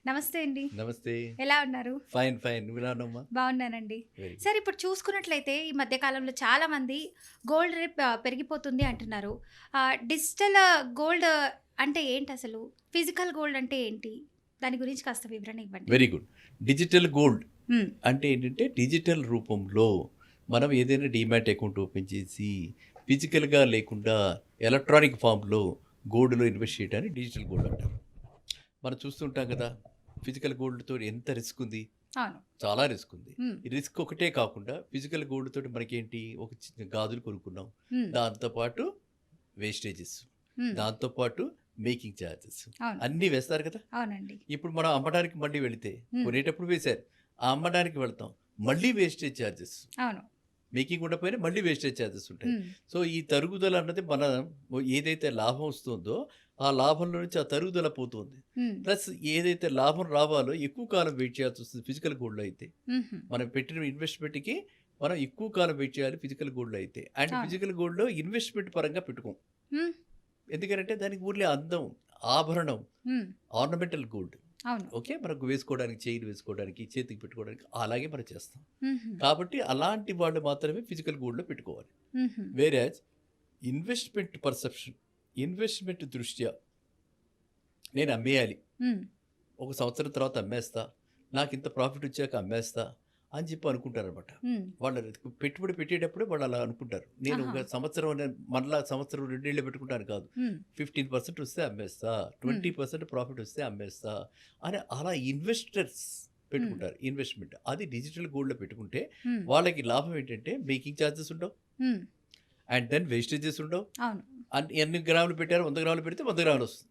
నమస్తే అండి. నమస్తే. ఎలా ఉన్నారు? ఫైన్. ఫైన్. నువ్వు ఎలా ఉన్నావమ్మా? బాగున్నానండి. Very good. సార్ ఇప్పుడు చూసుకున్నట్లయితే ఈ మధ్య కాలంలో చాలామంది గోల్డ్ రేట్ పెరిగిపోతుంది అంటున్నారు. డిజిటల్ గోల్డ్ అంటే ఏంటసలు? ఫిజికల్ గోల్డ్ అంటే ఏంటి? దాని గురించి కాస్త వివరణ ఇవ్వండి. Very good. డిజిటల్ గోల్డ్ హ్మ్. అంటే ఏంటంటే డిజిటల్ రూపంలో మనం ఏదైనా డీమ్యాట్ అకౌంట్ ఓపెన్ చేసి ఫిజికల్‌గా లేకుండా ఎలక్ట్రానిక్ ఫార్మ్‌లో గోల్డ్‌లో ఇన్వెస్ట్ చేయడాన్ని డిజిటల్ గోల్డ్ అంటారు. మనం చూస్తుంటాం కదా! ఫిజికల్ గోల్డ్‌తో ఎంత రిస్క్ ఉంది. అవును. చాలా రిస్క్ ఉంది. హ్మ్. ఈ రిస్క్ ఒకటే కాకుండా ఫిజికల్ గోల్డ్ తోటి మనకేంటి ఒక చిన్న గాజులు కొనుక్కున్నాం. హ్మ్. దాంతో పాటు వేస్టేజెస్, హ్మ్. దాంతో పాటు మేకింగ్ చార్జెస్ అవును. అన్నీ వేస్తారు కదా! అవునండి. ఇప్పుడు మనం అమ్మడానికి మళ్ళీ వెళితే కొనేటప్పుడు వేశారు. ఆ అమ్మడానికి వెళ్తాం. మళ్ళీ వేస్టేజ్ చార్జెస్. అవును. మేకింగ్ ఉండకపోయినా మళ్ళీ వేస్టేజ్ చార్జెస్ ఉంటాయి. హ్మ్. సో, ఈ తరుగుదల అన్నది మన ఏదైతే లాభం వస్తుందో, ఆ లాభంలో నుంచి ఆ తరుగుదల పోతుంది. హ్మ్. ప్లస్ ఏదైతే లాభం రావాలో ఎక్కువ కాలం వెయిట్ చేయాల్సి వస్తుంది ఫిజికల్ గోల్డ్‌లో అయితే. హుహు. మనం పెట్టిన ఇన్వెస్ట్‌మెంట్‌కి మనం ఎక్కువ కాలం వెయిట్ చేయాలి ఫిజికల్ గోల్డ్‌లో అయితే. అండ్ అవును. ఫిజికల్ గోల్డ్‌లో ఇన్వెస్ట్‌మెంట్ పరంగా పెట్టుకోం. హ్మ్. ఎందుకనంటే దానికి ఊర్లే అందం, ఆభరణం, హ్మ్. Ornamental gold. అవును. ఓకే. మనకు వేసుకోవడానికి, చైన్ వేసుకోవడానికి, చేతికి పెట్టుకోవడానికి అలాగే మనం చేస్తాం. హుహు. కాబట్టి అలాంటి వాళ్ళు మాత్రమే ఫిజికల్ గోల్డ్‌లో పెట్టుకోవాలి. హుహు. వేరాజ్ ఇన్వెస్ట్‌మెంట్ పర్సెప్షన్, ఇన్వెస్ట్‌మెంట్ దృష్ట్యా నేను అమ్మేయాలి. హ్మ్. ఒక సంవత్సరం తర్వాత అమ్మేస్తా. నాకింత ప్రాఫిట్ వచ్చాక అమ్మేస్తా అని చెప్పి అనుకుంటారనమాట. హ్మ్. వాళ్ళ పెట్టుబడి పెట్టేటప్పుడే వాళ్ళు అలా అనుకుంటారు. నేను ఆహా! ఒక సంవత్సరం మరలా సంవత్సరం 2 ఏళ్ళు పెట్టుకుంటాను కాదు. హ్మ్. 15% వస్తే అమ్మేస్తా. హ్మ్. 20% ప్రాఫిట్ వస్తే అమ్మేస్తా అని అలా ఇన్వెస్టర్స్ హ్మ్. పెట్టుకుంటారు. ఇన్వెస్ట్‌మెంట్. అది డిజిటల్ గోల్డ్‌లో పెట్టుకుంటే హ్మ్. వాళ్ళకి లాభం ఏంటంటే మేకింగ్ చార్జెస్ ఉండవు. హ్మ్. అండ్ దెన్ వేస్టేజెస్ ఉండవు. అవును. ఎన్ని గ్రాములు పెట్టారో 100 గ్రాములు పెడితే 100 గ్రాములు వస్తుంది.